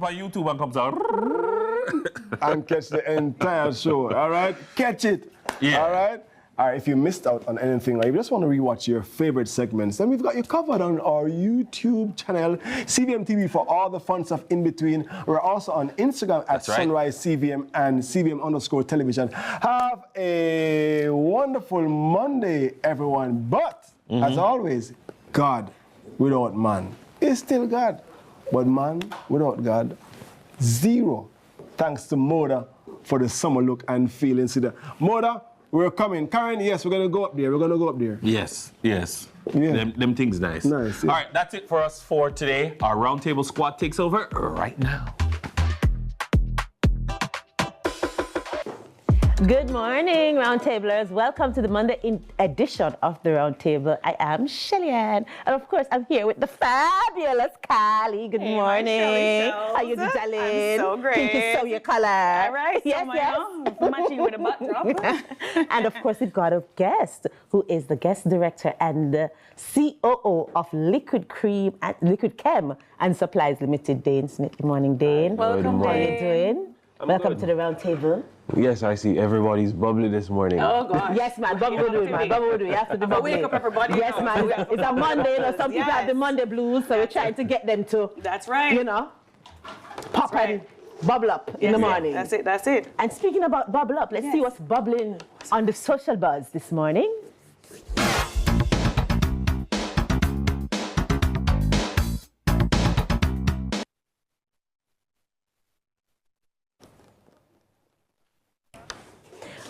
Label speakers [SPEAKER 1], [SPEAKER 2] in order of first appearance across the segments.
[SPEAKER 1] On YouTube and comes out.
[SPEAKER 2] And catch the entire show, all right? Catch it,
[SPEAKER 1] Yeah.
[SPEAKER 2] all right? All right, if you missed out on anything, or if you just want to rewatch your favorite segments, then we've got you covered on our YouTube channel, CVMTV, for all the fun stuff in between. We're also on Instagram at Sunrise CVM and CVM_television. Have a wonderful Monday, everyone. But, as always, God without man is still God. But man without God, zero. Thanks to Moda for the summer look and feel. Moda, we're coming. Karen, yes, we're going to go up there. We're going to go up there.
[SPEAKER 1] Yes, yes.
[SPEAKER 2] Yeah.
[SPEAKER 1] Them things nice.
[SPEAKER 2] Nice, yeah.
[SPEAKER 1] All right, that's it for us for today. Our Roundtable squad takes over right now.
[SPEAKER 3] Good morning, Roundtablers. Welcome to the Monday edition of the Roundtable. I am Shelly-Ann, and of course, I'm here with the fabulous Carly. Good morning. How you doing, darling?
[SPEAKER 4] I'm so great.
[SPEAKER 3] Think you sew your color.
[SPEAKER 4] All right,
[SPEAKER 3] yes,
[SPEAKER 4] so
[SPEAKER 3] yes.
[SPEAKER 4] matching with a backdrop.
[SPEAKER 3] And of course, we've got a guest who is the guest director and the COO of Liquid Chem and Supplies Limited, Dane Smith. Good morning, Dane.
[SPEAKER 4] Welcome,
[SPEAKER 3] How are you
[SPEAKER 4] Dane.
[SPEAKER 3] doing? Welcome to the Roundtable.
[SPEAKER 5] Yes, I see everybody's bubbly this morning.
[SPEAKER 4] Oh, gosh.
[SPEAKER 3] Yes, man. Bubble will do it, man. Bubble will do it. You have to be bubbly.
[SPEAKER 4] Wake up, everybody.
[SPEAKER 3] Yes, man. It's a Monday, you know. Some people have the Monday blues, so we're trying to get them to,
[SPEAKER 4] That's right.
[SPEAKER 3] you know, pop and bubble up in the morning.
[SPEAKER 4] That's it, that's it.
[SPEAKER 3] And speaking about bubble up, let's see what's bubbling on the social buzz this morning.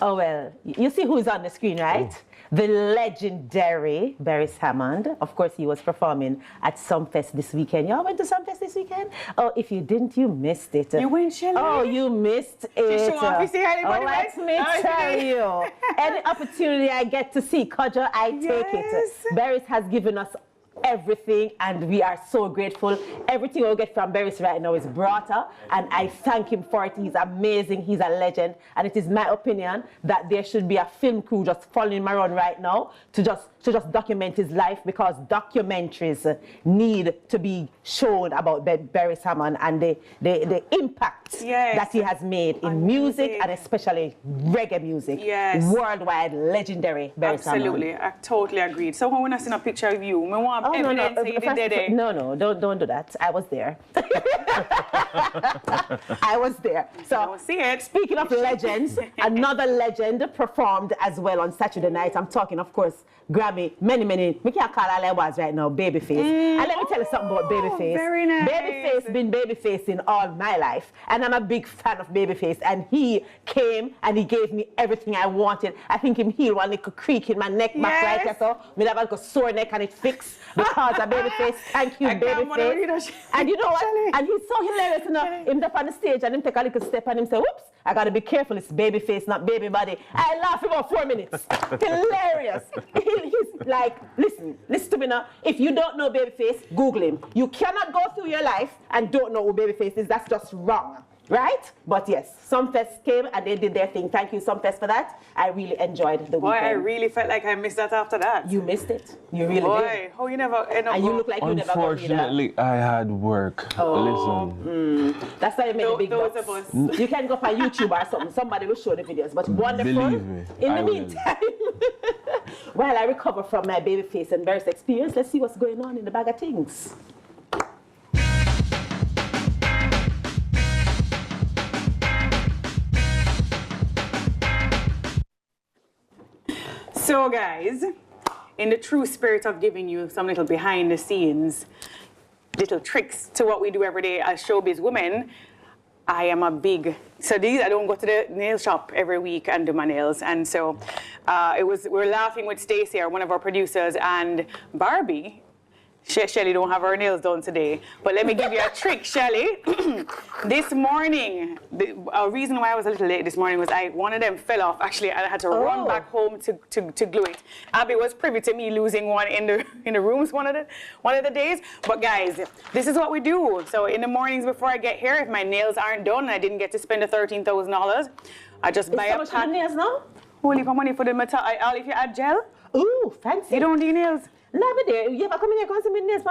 [SPEAKER 3] Oh, well, you see who's on the screen, right? The legendary Beres Hammond. Of course, he was performing at Sunfest this weekend. Y'all went to Sunfest this weekend? Oh, if you didn't, you missed it.
[SPEAKER 4] You went, Shelly?
[SPEAKER 3] Oh, you missed it.
[SPEAKER 4] Show off, you see how anybody
[SPEAKER 3] let me tell you. Any opportunity I get to see Kodjo, I take it. Beres has given us everything, and we are so grateful. Everything we'll get from Beres right now is brought up, and I thank him for it. He's amazing. He's a legend, and it is my opinion that there should be a film crew just following him around right now to just document his life, because documentaries need to be shown about Beres Hammond and the impact that he has made in music, and especially reggae music.
[SPEAKER 4] Yes.
[SPEAKER 3] Worldwide, legendary Beres Hammond.
[SPEAKER 4] Absolutely, I totally agreed. So when I see a picture of you, we want evidence that you did it.
[SPEAKER 3] No, don't do that. I was there. I was there. So
[SPEAKER 4] see it.
[SPEAKER 3] Speaking of legends, another legend performed as well on Saturday night. I'm talking, of course, Grammy, many, we can't call all I was right now, Babyface. And let me tell you something about Babyface.
[SPEAKER 4] Very nice.
[SPEAKER 3] Babyface been Babyface in all my life, and I'm a big fan of Babyface, and he came and he gave me everything I wanted. I think him heal one little creak in my neck back right there, so me have a sore neck and it fixed because of Babyface. Thank you, Babyface. And you know what? And he's so hilarious, you know, him up on the stage and him take a little step and him say, whoops, I gotta be careful, it's Babyface, not baby body. I laugh about 4 minutes. Hilarious. He's like, listen to me now. If you don't know Babyface, Google him. You cannot go through your life and don't know who Babyface is. That's just wrong, right? But yes, Sunfest came and they did their thing. Thank you, Sunfest, for that. I really enjoyed the weekend.
[SPEAKER 4] Boy, I really felt like I missed that after that.
[SPEAKER 3] You missed it. You really did.
[SPEAKER 4] Boy, how you never end up.
[SPEAKER 3] And you look like you never got
[SPEAKER 5] Unfortunately, I had work. Listen.
[SPEAKER 3] That's why you made the big
[SPEAKER 4] those
[SPEAKER 3] bucks.
[SPEAKER 4] of us.
[SPEAKER 3] You can go up on YouTube or something. Somebody will show the videos. But wonderful.
[SPEAKER 5] Believe me,
[SPEAKER 3] In
[SPEAKER 5] I
[SPEAKER 3] the
[SPEAKER 5] will.
[SPEAKER 3] meantime, while I recover from my Babyface and Beres experience, let's see what's going on in the bag of things.
[SPEAKER 4] So guys, in the true spirit of giving you some little behind the scenes, little tricks to what we do every day as showbiz women, I am a big, I don't go to the nail shop every week and do my nails. And so we're laughing with Stacey, one of our producers, and Barbie. Shelly don't have her nails done today, but let me give you a trick, Shelly. This morning, the reason why I was a little late this morning was one of them fell off actually, and I had to run back home to glue it. Abby was privy to me losing one in the rooms one of the days. But guys, this is what we do. So in the mornings before I get here, if my nails aren't done and I didn't get to spend the $13,000, I just buy a pack.
[SPEAKER 3] Nails now?
[SPEAKER 4] Holy for money for the metal. If you add gel.
[SPEAKER 3] Ooh, fancy.
[SPEAKER 4] You don't do nails.
[SPEAKER 3] No, but there, you ever come in here and see me nails?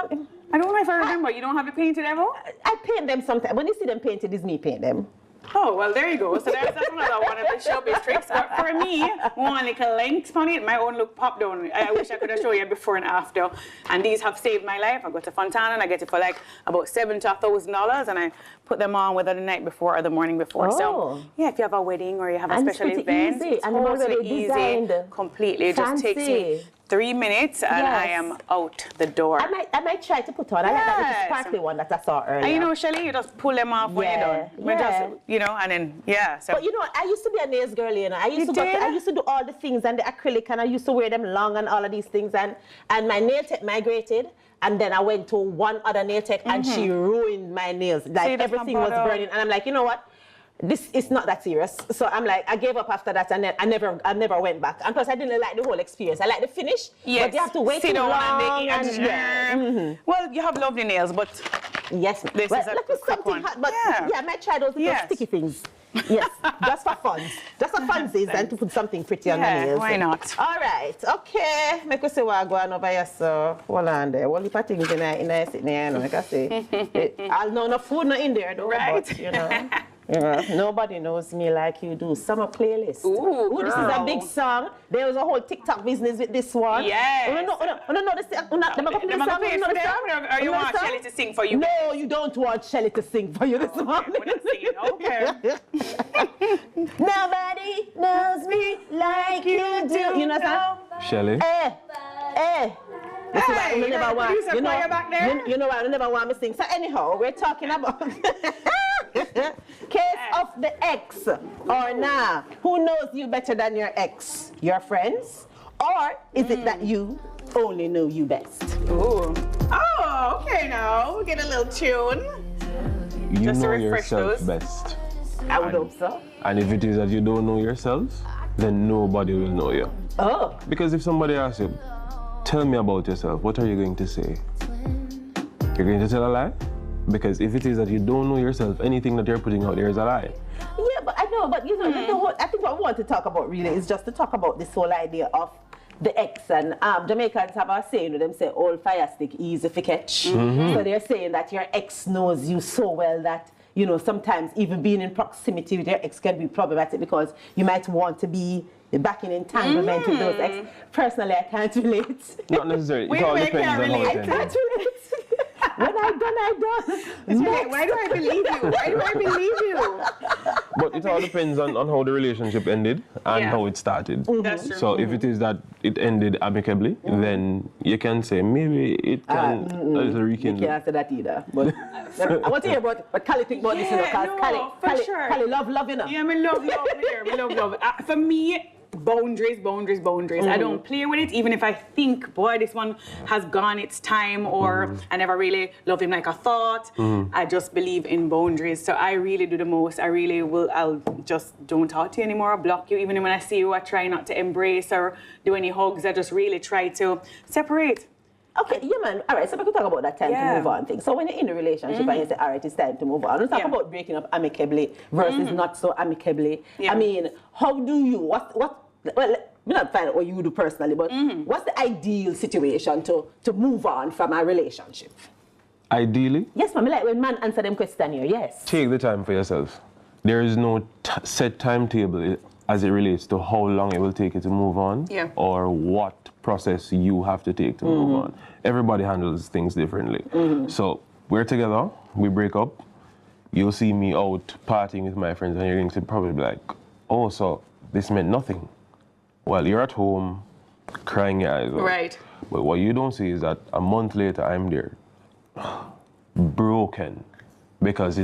[SPEAKER 4] I don't know if I remember. You don't have the painted ever?
[SPEAKER 3] I paint them sometimes. When you see them painted, it's me paint them.
[SPEAKER 4] Oh, well, there you go. So that's another one of the showbiz tricks. But for me, one little links on it, my own look popped down. I wish I could have shown you before and after. And these have saved my life. I go to Fontana and I get it for like about $7,000 to $1,000, and I put them on whether the night before or the morning before. So yeah, if you have a wedding or you have a special event,
[SPEAKER 3] it's
[SPEAKER 4] totally easy, completely. It just takes me 3 minutes and I am out the door.
[SPEAKER 3] I might try to put on. I like that little sparkly one that I saw earlier.
[SPEAKER 4] And you know, Shelly, you just pull them off when you're done. Just, you know, and then So.
[SPEAKER 3] But you know, I used to be a nails girl, you know. I used to do all the things and the acrylic, and I used to wear them long and all of these things. And my nail tech migrated. And then I went to one other nail tech and she ruined my nails. Like everything was burning. And I'm like, you know what? This is not that serious. So I'm like, I gave up after that, and then I never went back. And plus, I didn't like the whole experience. I like the finish, but you have to wait too long.
[SPEAKER 4] Well, you have lovely nails, but
[SPEAKER 3] yes,
[SPEAKER 4] this is a quick one.
[SPEAKER 3] But yeah, I might try those little sticky things. Yes, just for fun. Just for funsies and to put something pretty on the nails.
[SPEAKER 4] Why not?
[SPEAKER 3] All right, okay. Make us say what I'm going over here, so hold on there. Well, if I think in there, sitting there, like I say, I'll know no food not in there, though.
[SPEAKER 4] Right.
[SPEAKER 3] But, you know. Yeah, nobody knows me like you do. Summer playlist.
[SPEAKER 4] Ooh,
[SPEAKER 3] this is a big song. There was a whole TikTok business with this one.
[SPEAKER 4] Yes.
[SPEAKER 3] You know this song?
[SPEAKER 4] Or you want Shelly to sing for you?
[SPEAKER 3] No, you don't want Shelly to sing for you this morning.
[SPEAKER 4] We're not singing. Okay.
[SPEAKER 3] Nobody knows me like you do. You know that?
[SPEAKER 5] Shelly?
[SPEAKER 3] You see why you never want,
[SPEAKER 4] you know
[SPEAKER 3] why you never want me to sing. So anyhow, we're talking about case of the ex or nah. Who knows you better than your ex? Your friends? Or is it that you only know you best?
[SPEAKER 4] Ooh. Oh, okay now. We'll get a little tune.
[SPEAKER 5] You
[SPEAKER 4] Just
[SPEAKER 5] know
[SPEAKER 4] to refresh
[SPEAKER 5] yourself
[SPEAKER 4] those.
[SPEAKER 5] best.
[SPEAKER 3] I would hope so.
[SPEAKER 5] And if it is that you don't know yourself, then nobody will know you.
[SPEAKER 3] Oh.
[SPEAKER 5] Because if somebody asks you, tell me about yourself, what are you going to say? You're going to tell a lie? Because if it is that you don't know yourself, anything that you're putting out there is a lie.
[SPEAKER 3] Yeah, but I know, but you know, I think what we want to talk about really is just to talk about this whole idea of the ex. And Jamaicans have a saying, them say, old fire stick, easy to catch. So they're saying that your ex knows you so well that, you know, sometimes even being in proximity with your ex can be problematic because you might want to be back in entanglement with those ex. Personally, I can't relate.
[SPEAKER 5] Not necessarily. It all depends on how it
[SPEAKER 3] I can't relate. When I done.
[SPEAKER 4] Why do I believe you? Why do I believe you?
[SPEAKER 5] But it all depends on how the relationship ended and how it started.
[SPEAKER 4] That's true.
[SPEAKER 5] So if it is that it ended amicably, then you can say maybe it can a little rekindle.
[SPEAKER 3] You can't say that either. But I want to hear about what Cali think about this, you know, because Cali love, you know.
[SPEAKER 4] Yeah, me love. For me, boundaries. I don't play with it, even if I think, boy, this one has gone its time, or I never really love him like I thought. I just believe in boundaries. So I really do the most. I'll just don't talk to you anymore, I'll block you. Even when I see you, I try not to embrace or do any hugs. I just really try to separate.
[SPEAKER 3] Okay, yeah, man. All right, so we can talk about that time to move on thing. So when you're in a relationship and you say, all right, it's time to move on, let's talk about breaking up amicably versus not so amicably. I mean, how do you, well, we're not finding out what you do personally, but what's the ideal situation to move on from a relationship?
[SPEAKER 5] Ideally?
[SPEAKER 3] Yes, ma'am. Like when man answer them question here, yes.
[SPEAKER 5] Take the time for yourself. There is no set timetable as it relates to how long it will take you to move on or what process you have to take to move on. Everybody handles things differently. So we're together, we break up, you'll see me out partying with my friends and you're going to probably be like, oh, so this meant nothing. Well, you're at home crying your eyes out.
[SPEAKER 4] Right.
[SPEAKER 5] But what you don't see is that a month later I'm there broken because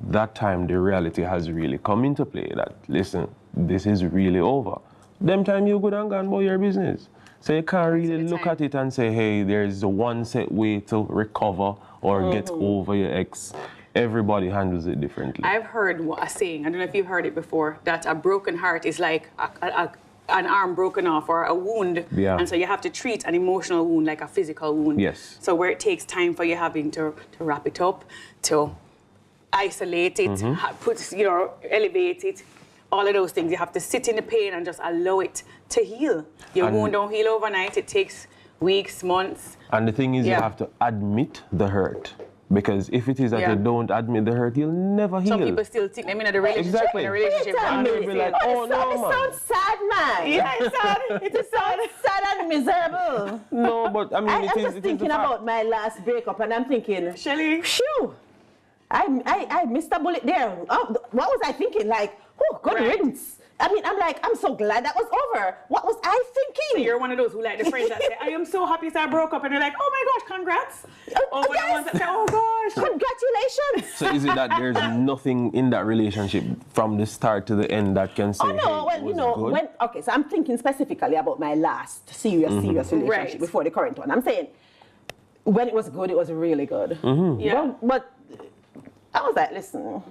[SPEAKER 5] that time the reality has really come into play that, listen, this is really over. Them time you good and gone about your business. So you can't really look at it and say, hey, there's one set way to recover or get over your ex. Everybody handles it differently.
[SPEAKER 4] I've heard a saying, I don't know if you've heard it before, that a broken heart is like an arm broken off or a wound.
[SPEAKER 5] Yeah.
[SPEAKER 4] And so you have to treat an emotional wound like a physical wound.
[SPEAKER 5] Yes.
[SPEAKER 4] So where it takes time for you having to wrap it up, to isolate it, elevate it, all of those things. You have to sit in the pain and just allow it to heal. Your wound don't heal overnight. It takes weeks, months.
[SPEAKER 5] And the thing is, you have to admit the hurt. Because if it is that you don't admit the hurt, you'll never heal.
[SPEAKER 4] Some people still think them in a relationship.
[SPEAKER 5] Exactly.
[SPEAKER 4] In a relationship.
[SPEAKER 5] And they'll be like, oh no,
[SPEAKER 3] It sounds sad, man.
[SPEAKER 4] Yeah, it's sad. It's sad.
[SPEAKER 3] Sad and miserable.
[SPEAKER 5] No, but I mean,
[SPEAKER 3] I'm
[SPEAKER 5] it is.
[SPEAKER 3] just thinking about my last breakup, and I'm thinking,
[SPEAKER 4] Shelly.
[SPEAKER 3] phew, I missed a bullet there. Oh, what was I thinking? Like, oh, good riddance. I mean, I'm like, I'm so glad that was over. What was I thinking?
[SPEAKER 4] So you're one of those who like the friends that say, I am so happy that I broke up, and they're like, oh my gosh, congrats. Or the ones that say, oh gosh.
[SPEAKER 3] Congratulations.
[SPEAKER 5] So is it that there's nothing in that relationship from the start to the end that can say,
[SPEAKER 3] Oh no, well, you know,
[SPEAKER 5] good?
[SPEAKER 3] okay, so I'm thinking specifically about my last serious relationship before the current one. I'm saying, when it was good, it was really good.
[SPEAKER 4] Yeah.
[SPEAKER 3] But I was like, listen,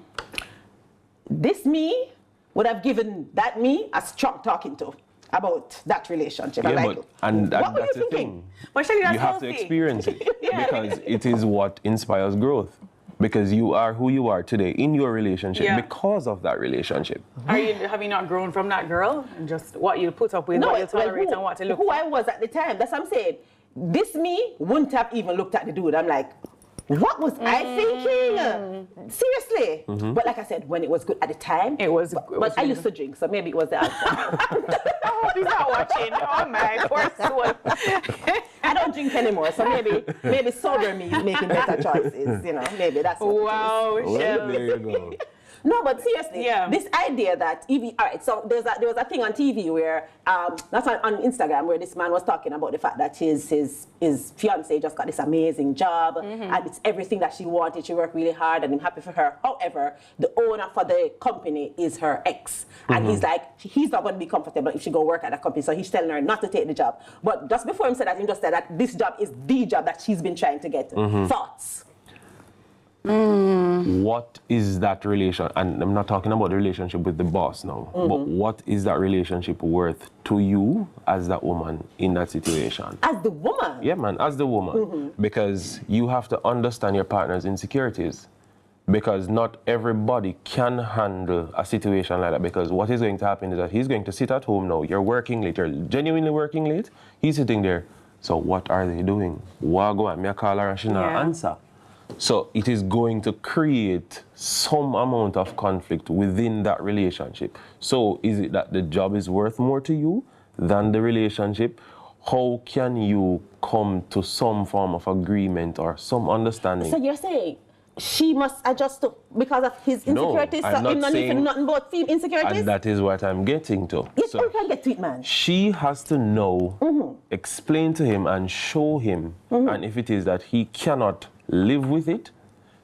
[SPEAKER 3] this me would have given that me a strong talking to about that relationship.
[SPEAKER 5] Yeah,
[SPEAKER 3] like,
[SPEAKER 5] but, and
[SPEAKER 3] what were
[SPEAKER 5] that's
[SPEAKER 3] you
[SPEAKER 5] the
[SPEAKER 3] thinking?
[SPEAKER 5] thing.
[SPEAKER 4] But Shelly, that's
[SPEAKER 5] You have to
[SPEAKER 4] healthy.
[SPEAKER 5] experience it because it is what inspires growth. Because you are who you are today in your relationship because of that relationship.
[SPEAKER 4] Have you not grown from that girl? And just what you put up with, what you tolerate, and what to look
[SPEAKER 3] who
[SPEAKER 4] for?
[SPEAKER 3] I was at the time. That's what I'm saying. This me wouldn't have even looked at the dude. I'm like, what was I thinking? Seriously. But like I said, when it was good at the time,
[SPEAKER 4] It was
[SPEAKER 3] But I used to drink, so maybe it was the answer.
[SPEAKER 4] I hope he's not watching. Oh my poor soul.
[SPEAKER 3] I don't drink anymore, so maybe sober me is making better choices. You know, maybe that's what
[SPEAKER 4] Wow,
[SPEAKER 5] Well,
[SPEAKER 4] Shelly.
[SPEAKER 5] there you go.
[SPEAKER 3] No, but seriously, this idea that all right, so there was a thing on TV where that's on Instagram where this man was talking about the fact that his fiance just got this amazing job and it's everything that she wanted. She worked really hard and I'm happy for her. However, the owner for the company is her ex, and he's like, he's not going to be comfortable if she go work at a company, so he's telling her not to take the job. But just before him said that, he just said that this job is the job that she's been trying to get. Thoughts?
[SPEAKER 5] What is that relation? And I'm not talking about the relationship with the boss now, but what is that relationship worth to you as that woman in that situation?
[SPEAKER 3] As the woman?
[SPEAKER 5] Yeah, man, as the woman. Because you have to understand your partner's insecurities. Because not everybody can handle a situation like that. Because what is going to happen is that he's going to sit at home now. You're working late. You're genuinely working late. He's sitting there. So what are they doing? Wago and me call her and she not answer. So it is going to create some amount of conflict within that relationship. So is it that the job is worth more to you than the relationship? How can you come to some form of agreement or some understanding?
[SPEAKER 3] So you're saying she must adjust to because of his insecurities?
[SPEAKER 5] I'm
[SPEAKER 3] so
[SPEAKER 5] not
[SPEAKER 3] him not
[SPEAKER 5] saying,
[SPEAKER 3] nothing but female insecurities?
[SPEAKER 5] And that is what I'm getting to.
[SPEAKER 3] Yes,
[SPEAKER 5] So
[SPEAKER 3] you can get to it, man.
[SPEAKER 5] she has to know, explain to him and show him. And if it is that he cannot live with it,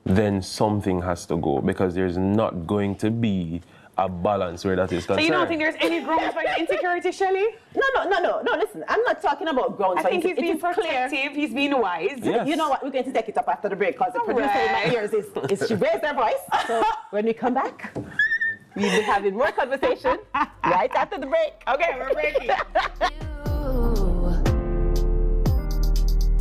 [SPEAKER 5] then something has to go because there's not going to be a balance where that is concerned.
[SPEAKER 4] So you don't think there's any grounds for insecurity, Shelly?
[SPEAKER 3] No, listen, I'm not talking about grounds.
[SPEAKER 4] I think he's being
[SPEAKER 3] clear.
[SPEAKER 4] protective, he's being wise.
[SPEAKER 5] Yes.
[SPEAKER 3] You know what, we're going to take it up after the break because the producer in my ears is she raised her voice. So when we come back, we'll be having more conversation right after the break.
[SPEAKER 4] Okay, we're breaking.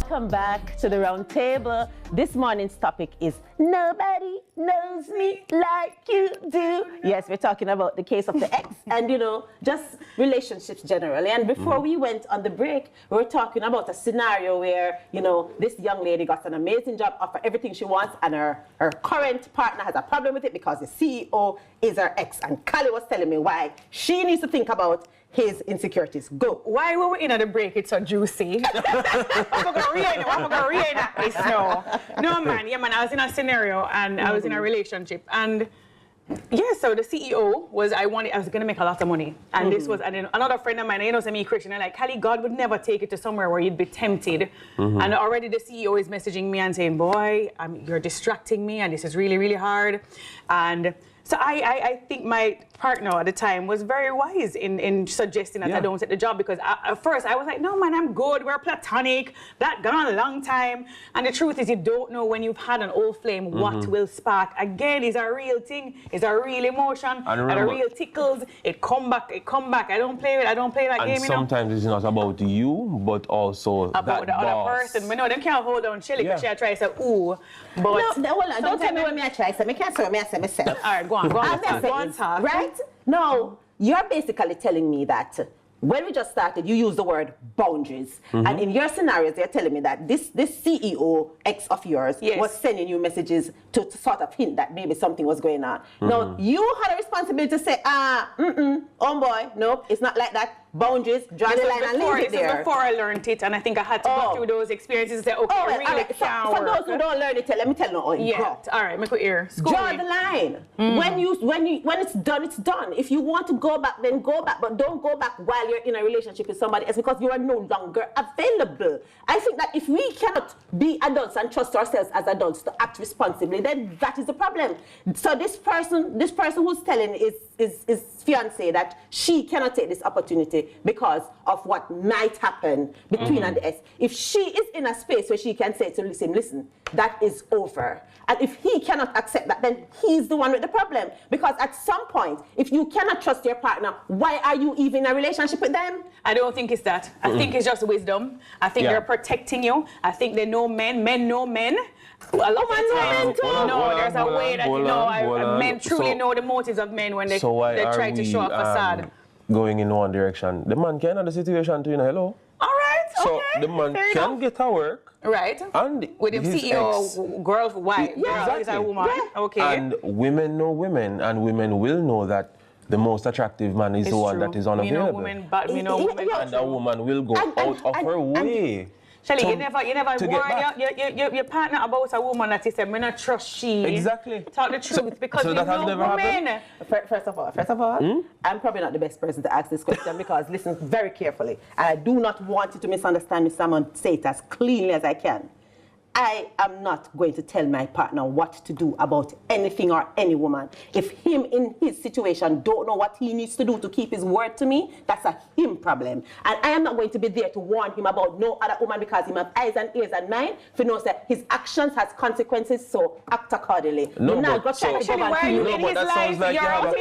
[SPEAKER 3] Welcome back to the round table. This morning's topic is nobody knows me like you do. Yes, we're talking about the case of the ex and, you know, just relationships generally. And before we went on the break, we were talking about a scenario where, you know, this young lady got an amazing job, offer everything she wants, and her current partner has a problem with it because the CEO is her ex. And Kali was telling me why she needs to think about his insecurities. Go.
[SPEAKER 4] Why were we in at the break? It's so juicy. I'm gonna reenact this now. No, man. Yeah, man. I was in a scenario and I was in a relationship and yeah, so the CEO was, I was gonna make a lot of money. And this was, and then another friend of mine, you know, me Christian, and like, Kali, God would never take you to somewhere where you'd be tempted. And already the CEO is messaging me and saying, boy, you're distracting me and this is really, really hard. And so I think my partner at the time was very wise in suggesting that I don't take the job because at first I was like, no man, I'm good, we're platonic, that gone a long time. And the truth is you don't know when you've had an old flame what will spark. Again, it's a real thing, it's a real emotion, and a real tickles, it come back. I don't play that game, you know.
[SPEAKER 5] Sometimes it's not about you, but also
[SPEAKER 4] about
[SPEAKER 5] that
[SPEAKER 4] the
[SPEAKER 5] boss.
[SPEAKER 4] other person. But no, them can't hold on Shelly because she try to say, ooh. But
[SPEAKER 3] no, hold on, don't tell me what me I try. So me can't say me I say myself.
[SPEAKER 4] all right, go on, talk.
[SPEAKER 3] Right? No, you're basically telling me that when we just started, you used the word boundaries. And in your scenarios, you're telling me that this CEO ex of yours was sending you messages to sort of hint that maybe something was going on. Now, you had a responsibility to say, boy, no, it's not like that. Boundaries, draw the line and leave it there.
[SPEAKER 4] This is before I learned it, and I think I had to go through those experiences and say, okay, I really can't
[SPEAKER 3] for those who don't learn it, let me tell you.
[SPEAKER 4] All right, make it ear.
[SPEAKER 3] Draw the line. When it's done, it's done. If you want to go back, then go back, but don't go back while you're in a relationship with somebody else because you are no longer available. I think that if we cannot be adults and trust ourselves as adults to act responsibly, then that is the problem. So this person who's telling his fiance that she cannot take this opportunity because of what might happen between her and the ex. If she is in a space where she can say to listen, that is over. And if he cannot accept that, then he's the one with the problem. Because at some point, if you cannot trust your partner, why are you even in a relationship with them?
[SPEAKER 4] I don't think it's that. I think it's just wisdom. I think they're protecting you. I think they know men know men. A lot of times, there's a way that men truly know the motives of men when they try to show a facade.
[SPEAKER 5] Going in one direction. The man can have the situation to, hello.
[SPEAKER 4] All right,
[SPEAKER 5] so the man can get to work.
[SPEAKER 4] Right.
[SPEAKER 5] And
[SPEAKER 4] with him CEO, girl, wife. Girl is a woman. Okay.
[SPEAKER 5] And women know women, and women will know that the most attractive man is the one that is unavailable.
[SPEAKER 4] We know women.
[SPEAKER 5] And a woman will go out of her way.
[SPEAKER 4] Shelly, you never warn your partner about a woman that you said, "Me not trust she."
[SPEAKER 5] Exactly.
[SPEAKER 4] Talk the truth because
[SPEAKER 5] so that has never happened.
[SPEAKER 3] First of all, I'm probably not the best person to ask this question because listen very carefully, and I do not want you to misunderstand me. Someone say it as cleanly as I can. I am not going to tell my partner what to do about anything or any woman. If him in his situation don't know what he needs to do to keep his word to me, that's a him problem. And I am not going to be there to warn him about no other woman because he has eyes and ears and mind. If he knows that his actions has consequences, so act accordingly.
[SPEAKER 5] No,
[SPEAKER 4] that sounds like you have a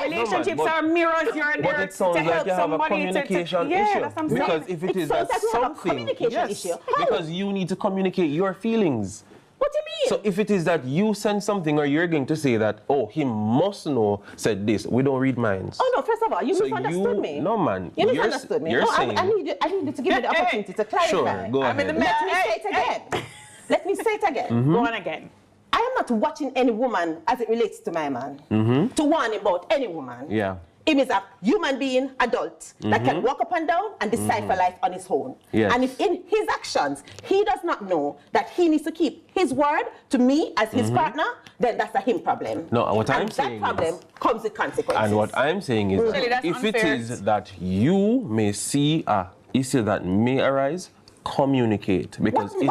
[SPEAKER 4] relationships are mirrors. You're there
[SPEAKER 5] it sounds like you have a communication issue. Because if it is something, because you need to communicate your feelings.
[SPEAKER 3] What do you mean?
[SPEAKER 5] So if it is that you send something or you're going to say that, he must know said this, we don't read minds.
[SPEAKER 3] Oh no, first of all, you misunderstood me.
[SPEAKER 5] No man.
[SPEAKER 3] You misunderstood me.
[SPEAKER 5] You're saying,
[SPEAKER 3] I need you to give me the opportunity to clarify.
[SPEAKER 5] Sure, go ahead.
[SPEAKER 3] Let me say it again. Let me say it again.
[SPEAKER 4] Go on again.
[SPEAKER 3] I am not watching any woman as it relates to my man to warn about any woman.
[SPEAKER 5] Yeah.
[SPEAKER 3] Him is a human being, adult, that can walk up and down and decipher life on his own.
[SPEAKER 5] Yes.
[SPEAKER 3] And if in his actions, he does not know that he needs to keep his word to me as his partner, then that's a him problem.
[SPEAKER 5] No, what I'm saying
[SPEAKER 3] that problem comes with consequences.
[SPEAKER 5] And what I'm saying is that if it is that you may see a issue that may arise, communicate, because
[SPEAKER 4] every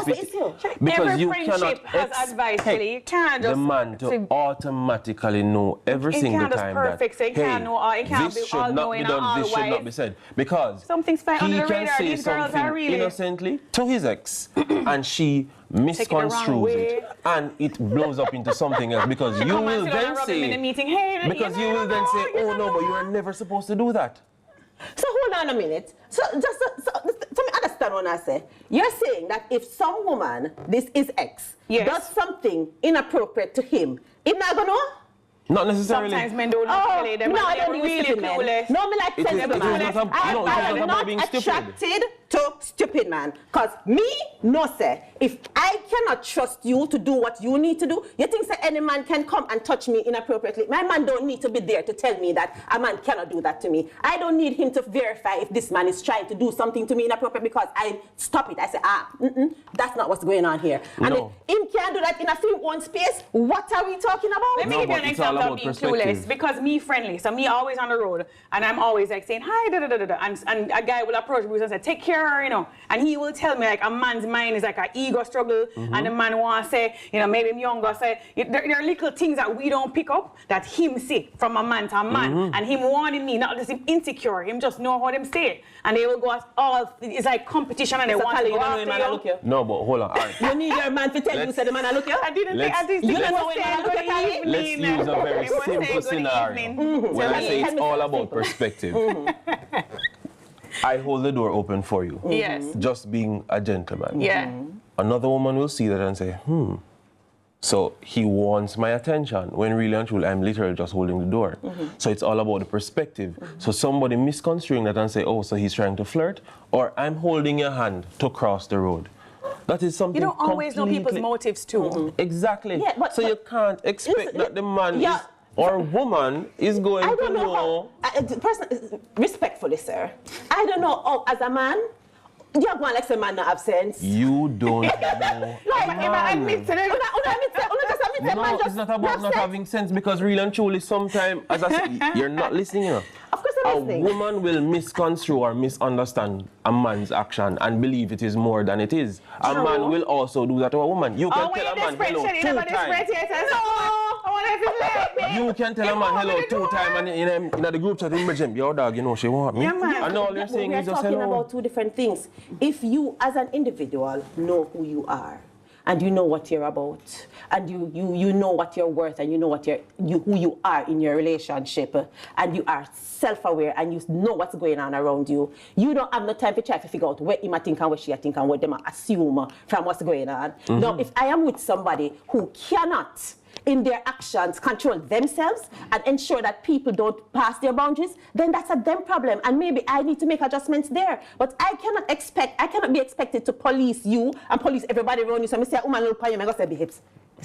[SPEAKER 5] you
[SPEAKER 4] friendship
[SPEAKER 5] cannot
[SPEAKER 4] has advice. You can't just
[SPEAKER 5] the man to automatically know every single time that
[SPEAKER 4] this should
[SPEAKER 5] not be said, because
[SPEAKER 4] something's fine under the
[SPEAKER 5] he can
[SPEAKER 4] radar.
[SPEAKER 5] say
[SPEAKER 4] These girls are really
[SPEAKER 5] innocently to his ex and she misconstrues it and it blows up into something else because you will then say oh no, but you are never supposed to do that.
[SPEAKER 3] So hold on a minute. So just so me understand what I say. You're saying that if some woman, this is ex, does something inappropriate to him, he's not gonna know?
[SPEAKER 5] Not necessarily.
[SPEAKER 4] Sometimes men don't know.
[SPEAKER 3] No, I don't really clueless. No, me like sensible man. I'm not attracted to stupid man. Because me, no say, if I cannot trust you to do what you need to do, you think that any man can come and touch me inappropriately? My man don't need to be there to tell me that a man cannot do that to me. I don't need him to verify if this man is trying to do something to me inappropriate because I stop it. I say, that's not what's going on here. And if him can't do that in a few own space, what are we talking about?
[SPEAKER 4] Let me give you an example of being clueless. Because me friendly, so me always on the road, and I'm always like saying, hi, and a guy will approach me and say, take care, and he will tell me like a man's mind is like an ego struggle, and the man wants to say, maybe I'm younger, say, there are little things that we don't pick up that him say from a man to a man, and him wanting me, not just him insecure, him just know how them say, and they will go at all, it's like competition, and they want to go after you.
[SPEAKER 5] No, but hold on, all right.
[SPEAKER 3] You need your man to tell you, say the man I look you?
[SPEAKER 4] I didn't think, I didn't think
[SPEAKER 5] let's use a very simple scenario where I say it's all about perspective. I hold the door open for you.
[SPEAKER 4] Yes.
[SPEAKER 5] Just being a gentleman.
[SPEAKER 4] Yeah.
[SPEAKER 5] Another woman will see that and say, So he wants my attention, when really and truly I'm literally just holding the door. So it's all about the perspective. So somebody misconstruing that and say, oh, so he's trying to flirt, or I'm holding your hand to cross the road. That is something
[SPEAKER 4] You don't always know people's motives too.
[SPEAKER 5] Exactly.
[SPEAKER 3] Yeah, but
[SPEAKER 5] you can't expect that the man is, or woman is going
[SPEAKER 3] I don't
[SPEAKER 5] to
[SPEAKER 3] know. Respectfully, sir, I don't know. Oh, as a man, you're going like a man not have sense.
[SPEAKER 5] You don't know.
[SPEAKER 3] No,
[SPEAKER 5] it's not about not having sense, because really and truly sometimes, as I said, you're not listening.
[SPEAKER 3] Of course I'm listening.
[SPEAKER 5] A woman will misconstrue or misunderstand a man's action and believe it is more than it is. A man will also do that to a woman. You can tell a man hello 2 times. You can tell a man hello 2 times and in the group chat in Belgium, yo dog, you know she want me.
[SPEAKER 4] Yeah, man.
[SPEAKER 5] And all you're saying is just
[SPEAKER 3] talking
[SPEAKER 5] hello.
[SPEAKER 3] about 2 different things. If you, as an individual, know who you are, and you know what you're about, and you know what you're worth, and you know what who you are in your relationship, and you are self-aware, and you know what's going on around you, you don't have no time to try to figure out what him think and what she think and what them assume from what's going on. Now, if I am with somebody who cannot, in their actions, control themselves and ensure that people don't pass their boundaries, then that's a them problem. And maybe I need to make adjustments there. But I cannot be expected to police you and police everybody around you. So I say, woman look at you, I go say, babes,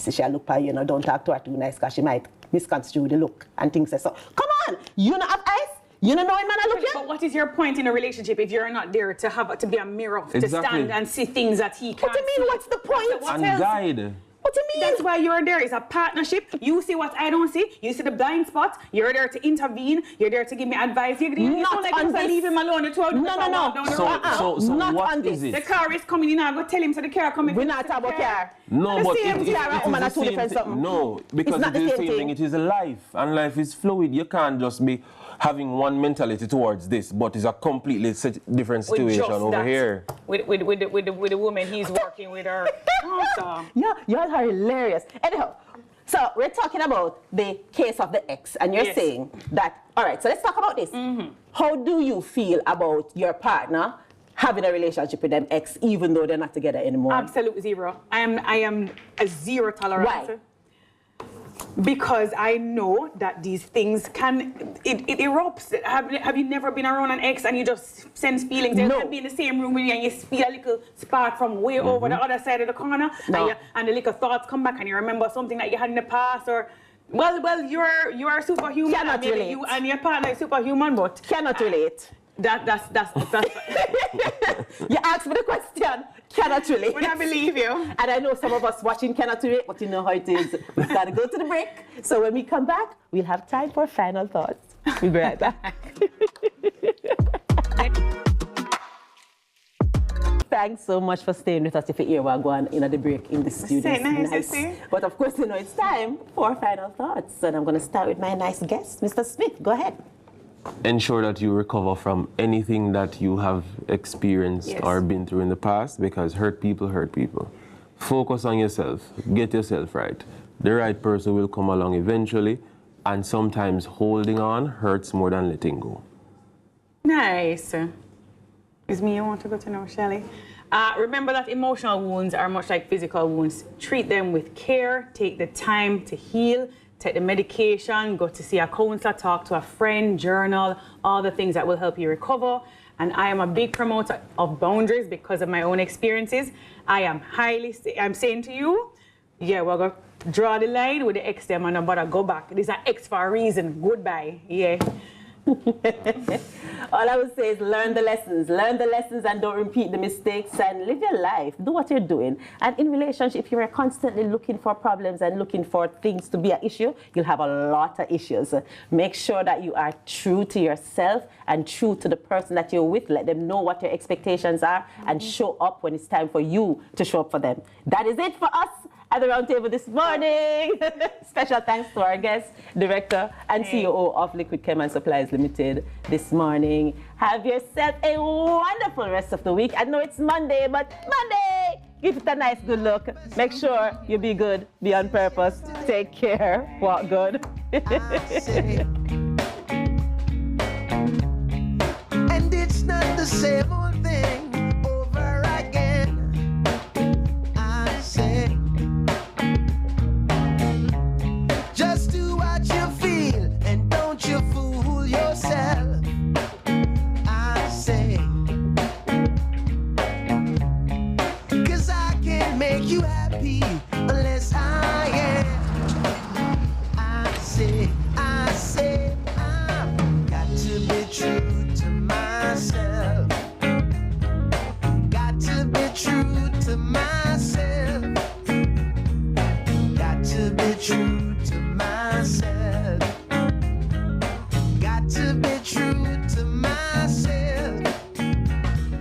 [SPEAKER 3] she look at you, don't talk to her too nice because she might misconstrue the look and things like so. Come on, you don't have eyes? You don't know a man I look at?
[SPEAKER 4] But what is your point in a relationship if you're not there to be a mirror, to stand and see things that he can't
[SPEAKER 3] What do you mean, what's the point?
[SPEAKER 4] What
[SPEAKER 5] And
[SPEAKER 4] else?
[SPEAKER 5] guide.
[SPEAKER 3] What do you mean?
[SPEAKER 4] That's why you're there. It's a partnership. You see what I don't see. You see the blind spots. You're there to intervene. You're there to give me advice. You
[SPEAKER 3] Not
[SPEAKER 4] don't
[SPEAKER 3] on this.
[SPEAKER 4] leave him alone.
[SPEAKER 3] No.
[SPEAKER 5] So
[SPEAKER 3] Not
[SPEAKER 5] what
[SPEAKER 3] on
[SPEAKER 5] is
[SPEAKER 3] this.
[SPEAKER 4] The
[SPEAKER 5] it?
[SPEAKER 4] car is coming in. I go tell him so the car coming.
[SPEAKER 3] We're not talking about car.
[SPEAKER 5] No,
[SPEAKER 3] The
[SPEAKER 5] but
[SPEAKER 3] same
[SPEAKER 5] it
[SPEAKER 3] car,
[SPEAKER 5] is
[SPEAKER 3] woman,
[SPEAKER 5] the
[SPEAKER 3] are two
[SPEAKER 5] same
[SPEAKER 3] different
[SPEAKER 5] thing.
[SPEAKER 3] something.
[SPEAKER 5] No, because
[SPEAKER 3] It's not
[SPEAKER 5] it is
[SPEAKER 3] the
[SPEAKER 5] the
[SPEAKER 3] same
[SPEAKER 5] same
[SPEAKER 3] thing.
[SPEAKER 5] thing. It is a life, and life is fluid. You can't just be having one mentality towards this, but it's a completely different situation over here.
[SPEAKER 4] With the woman he's working with her. Also.
[SPEAKER 3] Yeah, y'all are hilarious. Anyhow, so we're talking about the case of the ex, and you're saying that, all right, so let's talk about this. How do you feel about your partner having a relationship with them ex, even though they're not together anymore?
[SPEAKER 4] Absolute zero. I am a zero tolerance.
[SPEAKER 3] Why?
[SPEAKER 4] Because I know that these things it erupts. Have you never been around an ex and you just sense feelings? They
[SPEAKER 3] No.
[SPEAKER 4] can be in the same room with you and you feel a little spark from way over the other side of the corner,
[SPEAKER 3] No.
[SPEAKER 4] and the little thoughts come back and you remember something that you had in the past, or well, you are superhuman.
[SPEAKER 3] Cannot
[SPEAKER 4] and maybe
[SPEAKER 3] relate.
[SPEAKER 4] you and your partner is superhuman, but
[SPEAKER 3] Cannot relate.
[SPEAKER 4] that's
[SPEAKER 3] You asked me the question. Cannot relate.
[SPEAKER 4] when I believe you.
[SPEAKER 3] And I know some of us watching cannot relate, but you know how it is. We've got to go to the break. So when we come back, we'll have time for final thoughts. We'll be right back. Thanks so much for staying with us. If you're here, we're going in at the break in the studio.
[SPEAKER 4] Say nice.
[SPEAKER 3] But of course, it's time for final thoughts. And I'm going to start with my nice guest, Mr. Smith. Go ahead.
[SPEAKER 5] Ensure that you recover from anything that you have experienced or been through in the past, because hurt people hurt people. Focus on yourself. Get yourself right. The right person will come along eventually, and sometimes holding on hurts more than letting go.
[SPEAKER 4] Nice. Is me you want to go to now, Shelley? Remember that emotional wounds are much like physical wounds. Treat them with care. Take the time to heal. Take the medication. Go to see a counselor. Talk to a friend. Journal. All the things that will help you recover. And I am a big promoter of boundaries because of my own experiences. I'm saying to you, we're going to draw the line with the ex them and about to go back. This is an ex for a reason. Goodbye. Yeah.
[SPEAKER 3] All I would say is learn the lessons and don't repeat the mistakes and live your life. Do what you're doing. And in relationship, if you're constantly looking for problems and looking for things to be an issue, you'll have a lot of issues. Make sure that you are true to yourself and true to the person that you're with. Let them know what your expectations are and show up when it's time for you to show up for them. That is it for us at the Roundtable this morning. Special thanks to our guest, Director and CEO of Liquid Chem and Supplies Limited this morning. Have yourself a wonderful rest of the week. I know it's Monday, but Monday, give it a nice good look. Make sure you be good, be on purpose, take care, walk good.
[SPEAKER 6] And it's not the same old thing over again. I say say I've got to be true to myself. Got to be true to myself. Got to be true.